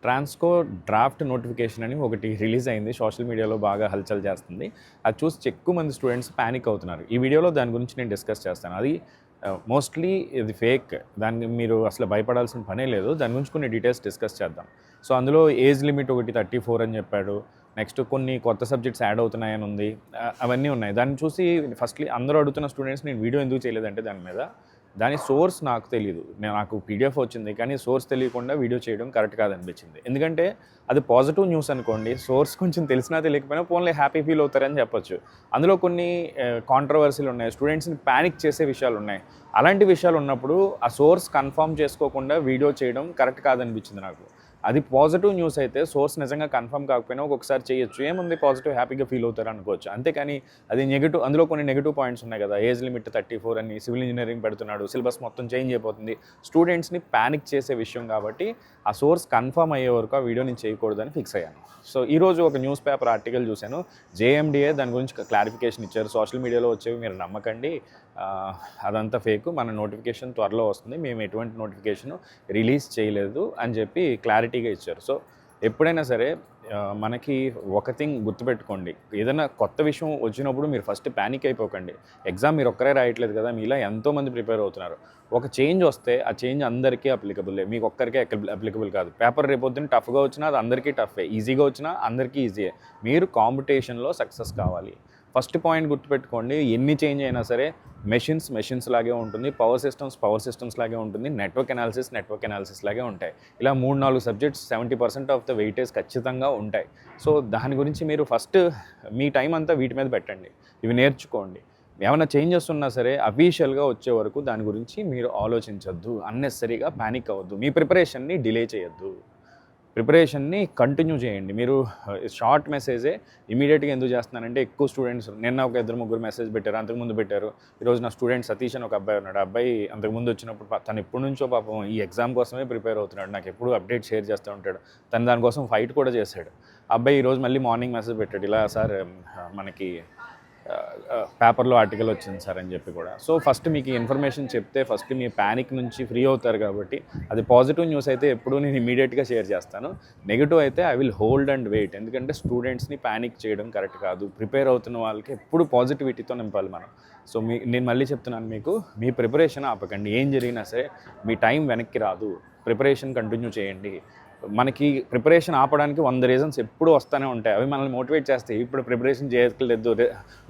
Transco draft notification అని ఒకటి release అయింది. సోషల్ మీడియాలో బాగా హల్చల్ చేస్తుంది. అది చూసి ఎక్కువ మంది స్టూడెంట్స్ ప్యానిక్ అవుతున్నారు. ఈ వీడియోలో దాని గురించి నేను డిస్కస్ చేస్తాను. అది మోస్ట్లీ ఇది ఫేక్. దాన్ని మీరు అసలు భయపడాల్సిన పనే లేదు. దాని గురించి కొన్ని డీటెయిల్స్ డిస్కస్ చేద్దాం. సో అందులో ఏజ్ లిమిట్ ఒకటి 34 అని చెప్పాడు. నెక్స్ట్ కొన్ని కొత్త సబ్జెక్ట్స్ యాడ్ అవుతున్నాయని ఉంది. అవన్నీ ఉన్నాయి. దాన్ని చూసి ఫస్ట్లీ అందరూ అడుగుతున్న స్టూడెంట్స్ నేను వీడియో ఎందుకు చేయలేదంటే దాని సోర్స్ నాకు తెలీదు. నాకు పీడిఎఫ్ వచ్చింది, కానీ సోర్స్ తెలియకుండా వీడియో చేయడం కరెక్ట్ కాదనిపించింది. ఎందుకంటే అది పాజిటివ్ న్యూస్ అనుకోండి, సోర్స్ కొంచెం తెలిసినా తెలియకపోయినా పోన్లే హ్యాపీ ఫీల్ అవుతారని చెప్పొచ్చు. అందులో కొన్ని కాంట్రవర్సీలు ఉన్నాయి, స్టూడెంట్స్ని ప్యానిక్ చేసే విషయాలు ఉన్నాయి. అలాంటి విషయాలు ఉన్నప్పుడు ఆ సోర్స్ కన్ఫర్మ్ చేసుకోకుండా వీడియో చేయడం కరెక్ట్ కాదనిపించింది నాకు. అది పాజిటివ్ న్యూస్ అయితే సోర్స్ నిజంగా కన్ఫర్మ్ కాకపోయినా ఒక్కొక్కసారి చేయొచ్చు, ఏముంది పాజిటివ్ హ్యాపీగా ఫీల్ అవుతారు అనుకోవచ్చు. అంతేకాని అది నెగిటివ్, అందులో కొన్ని నెగిటివ్ పాయింట్స్ ఉన్నాయి కదా, ఏజ్ లిమిట్ 34 అని, సివిల్ ఇంజనీరింగ్ పెడుతున్నాడు, సిలబస్ మొత్తం చేంజ్ అయిపోతుంది, స్టూడెంట్స్ని ప్యానిక్ చేసే విషయం కాబట్టి ఆ సోర్స్ కన్ఫర్మ్ అయ్యే వరకు ఆ వీడియో నేను చేయకూడదని ఫిక్స్ అయ్యాను. సో ఈరోజు ఒక న్యూస్ పేపర్ ఆర్టికల్ చూశాను, జేఎండిఏ దాని గురించి క్లారిఫికేషన్ ఇచ్చారు. సోషల్ మీడియాలో వచ్చేవి మీరు నమ్మకండి, అదంతా ఫేక్, మన నోటిఫికేషన్ త్వరలో వస్తుంది, మేము ఎటువంటి నోటిఫికేషన్ రిలీజ్ చేయలేదు అని చెప్పి క్లారిటీగా ఇచ్చారు. సో ఎప్పుడైనా సరే మనకి ఒక థింగ్ గుర్తుపెట్టుకోండి, ఏదైనా కొత్త విషయం వచ్చినప్పుడు మీరు ఫస్ట్ ప్యానిక్ అయిపోకండి. ఎగ్జామ్ మీరు ఒక్కరే రాయట్లేదు కదా, మీలా ఎంతోమంది ప్రిపేర్ అవుతున్నారు. ఒక చేంజ్ వస్తే ఆ చేంజ్ అందరికీ అప్లికబుల్, మీకు ఒక్కరికే అప్లికబుల్ కాదు. పేపర్ రేపొద్దున టఫ్గా వచ్చినా అది అందరికీ టఫే, ఈజీగా వచ్చినా అందరికీ ఈజీయే. మీరు కాంపిటీషన్లో సక్సెస్ కావాలి. ఫస్ట్ పాయింట్ గుర్తుపెట్టుకోండి, ఎన్ని చేంజ్ అయినా సరే మెషిన్స్ లాగే ఉంటుంది, పవర్ సిస్టమ్స్ లాగే ఉంటుంది, నెట్వర్క్ అనాలిసిస్ లాగే ఉంటాయి. ఇలా 3-4 సబ్జెక్ట్స్ 70% ఆఫ్ ద వెయిటేజ్ ఖచ్చితంగా ఉంటాయి. సో దాని గురించి మీరు ఫస్ట్ మీ టైం అంతా వీటి మీద పెట్టండి, ఇవి నేర్చుకోండి. ఏమైనా చేంజెస్ ఉన్నా సరే అఫీషియల్గా వచ్చే వరకు దాని గురించి మీరు ఆలోచించొద్దు, అన్నెసరీగా ప్యానిక్ అవ్వద్దు, మీ ప్రిపరేషన్ని డిలే చేయొద్దు, ప్రిపరేషన్ని కంటిన్యూ చేయండి. మీరు షార్ట్ మెసేజే ఇమీడియట్గా ఎందుకు చేస్తున్నానంటే, ఎక్కువ స్టూడెంట్స్ నిన్న ఒక 2-3 మెసేజ్ పెట్టారు, అంతకుముందు పెట్టారు. ఈరోజు నా స్టూడెంట్ సతీష్ అని ఒక అబ్బాయి ఉన్నాడు. అబ్బాయి అంతకుముందు వచ్చినప్పుడు తను ఎప్పటి నుంచో పాపం ఈ ఎగ్జామ్ కోసమే ప్రిపేర్ అవుతున్నాడు, నాకు ఎప్పుడు అప్డేట్ షేర్ చేస్తూ ఉంటాడు. తను దానికోసం ఫైట్ కూడా చేశాడు. అబ్బాయి ఈరోజు మళ్ళీ మార్నింగ్ మెసేజ్ పెట్టాడు, ఇలా సార్ మనకి పేపర్లో ఆర్టికల్ వచ్చింది సార్ అని చెప్పి కూడా. సో ఫస్ట్ మీకు ఇన్ఫర్మేషన్ చెప్తే ఫస్ట్ మీ ప్యానిక్ నుంచి ఫ్రీ అవుతారు. కాబట్టి అది పాజిటివ్ న్యూస్ అయితే ఎప్పుడు నేను ఇమీడియట్గా షేర్ చేస్తాను, నెగిటివ్ అయితే I will hold and wait. ఎందుకంటే స్టూడెంట్స్ని ప్యానిక్ చేయడం కరెక్ట్ కాదు. ప్రిపేర్ అవుతున్న వాళ్ళకి ఎప్పుడు పాజిటివిటీతో నింపాలి మనం. సో నేను మళ్ళీ చెప్తున్నాను, మీకు మీ ప్రిపరేషన్ ఆపకండి. ఏం జరిగినా సరే మీ టైం వెనక్కి రాదు, ప్రిపరేషన్ కంటిన్యూ చేయండి. మనకి ప్రిపరేషన్ ఆపడానికి 100 రీజన్స్ ఎప్పుడూ వస్తూనే ఉంటాయి, అవి మనల్ని మోటివేట్ చేస్తాయి. ఇప్పుడు ప్రిపరేషన్ చేయట్లేదు,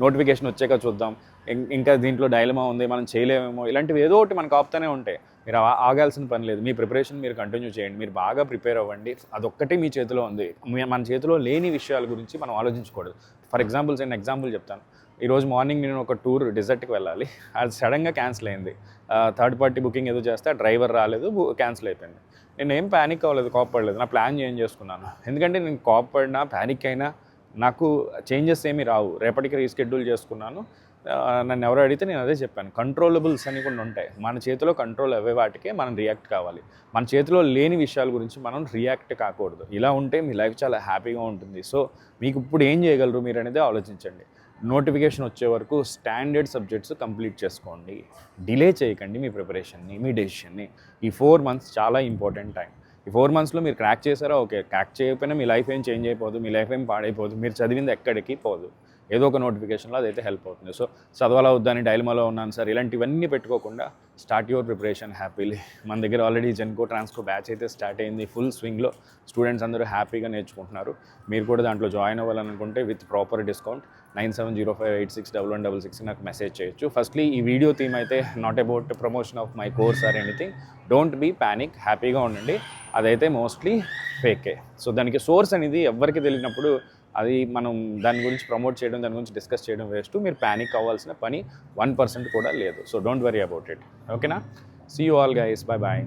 నోటిఫికేషన్ వచ్చాక చూద్దాం, ఇంకా దీంట్లో డైలమా ఉంది, మనం చేయలేమేమో, ఇలాంటివి ఏదో ఒకటి మనకు ఆపుతూనే ఉంటాయి. మీరు ఆగాల్సిన పని లేదు, మీ ప్రిపరేషన్ మీరు కంటిన్యూ చేయండి, మీరు బాగా ప్రిపేర్ అవ్వండి. అదొక్కటే మీ చేతిలో ఉంది. మన చేతిలో లేని విషయాల గురించి మనం ఆలోచించకూడదు. ఫర్ ఎగ్జాంపుల్ చెప్తాను. ఈరోజు మార్నింగ్ నేను ఒక టూర్ డెజర్ట్కి వెళ్ళాలి, అది సడన్గా క్యాన్సిల్ అయింది. థర్డ్ పార్టీ బుకింగ్ ఏదో చేస్తే డ్రైవర్ రాలేదు, క్యాన్సిల్ అయిపోయింది. నేను ఏం ప్యానిక్ అవ్వలేదు, కోప్పడలేదు, నా ప్లాన్ చేంజ్ చేసుకున్నాను. ఎందుకంటే నేను కోప్పడినా ప్యానిక్ అయినా నాకు చేంజెస్ ఏమీ రావు. రేపటికి రీషెడ్యూల్ చేసుకున్నాను. నన్ను ఎవరు అడిగితే నేను అదే చెప్పాను, కంట్రోలబుల్స్ అని కూడా ఉంటాయి. మన చేతిలో కంట్రోల్ అవ్వే వాటికే మనం రియాక్ట్ కావాలి. మన చేతిలో లేని విషయాల గురించి మనం రియాక్ట్ కాకూడదు. ఇలా ఉంటే మీ లైఫ్ చాలా హ్యాపీగా ఉంటుంది. సో మీకు ఇప్పుడు ఏం చేయగలరు మీరు అనేది ఆలోచించండి. నోటిఫికేషన్ వచ్చే వరకు స్టాండర్డ్ సబ్జెక్ట్స్ కంప్లీట్ చేసుకోండి, డిలే చేయకండి మీ ప్రిపరేషన్ని, మీ డెసిషన్ని. ఈ 4 months చాలా ఇంపార్టెంట్ టైం. ఈ 4 monthsలో మీరు క్రాక్ చేశారా ఓకే, క్రాక్ చేయకపోయినా మీ లైఫ్ ఏం చేంజ్ అయిపోదు, మీ లైఫ్ ఏం పాడైపోదు, మీరు చదివింది ఎక్కడికి పోదు, ఏదో ఒక నోటిఫికేషన్లో అదైతే హెల్ప్ అవుతుంది. సో చదవాలా వద్దని డైలమాలో ఉన్నాను సార్, ఇలాంటివన్నీ పెట్టుకోకుండా స్టార్ట్ యువర్ ప్రిపరేషన్ హ్యాపీలీ. మన దగ్గర ఆల్రెడీ జెన్కో ట్రాన్స్కో బ్యాచ్ అయితే స్టార్ట్ అయింది, ఫుల్ స్వింగ్లో స్టూడెంట్స్ అందరూ హ్యాపీగా నేర్చుకుంటున్నారు. మీరు కూడా దాంట్లో జాయిన్ అవ్వాలనుకుంటే విత్ ప్రాపర్ డిస్కౌంట్ 9705861166 నాకు మెసేజ్ చేయొచ్చు. ఫస్ట్లీ ఈ వీడియో థీమ్ అయితే not about promotion of my course or anything. Don't be panic, హ్యాపీగా ఉండండి. అదైతే మోస్ట్లీ ఫేకే. సో దానికి సోర్స్ అనేది ఎవరికి తెలియనప్పుడు అది మనం దాని గురించి ప్రమోట్ చేయడం, దాని గురించి డిస్కస్ చేయడం వేస్ట్. మీరు ప్యానిక్ అవ్వాల్సిన పని 1% కూడా లేదు. So don't worry about it. ఓకేనా? See you all guys, bye bye.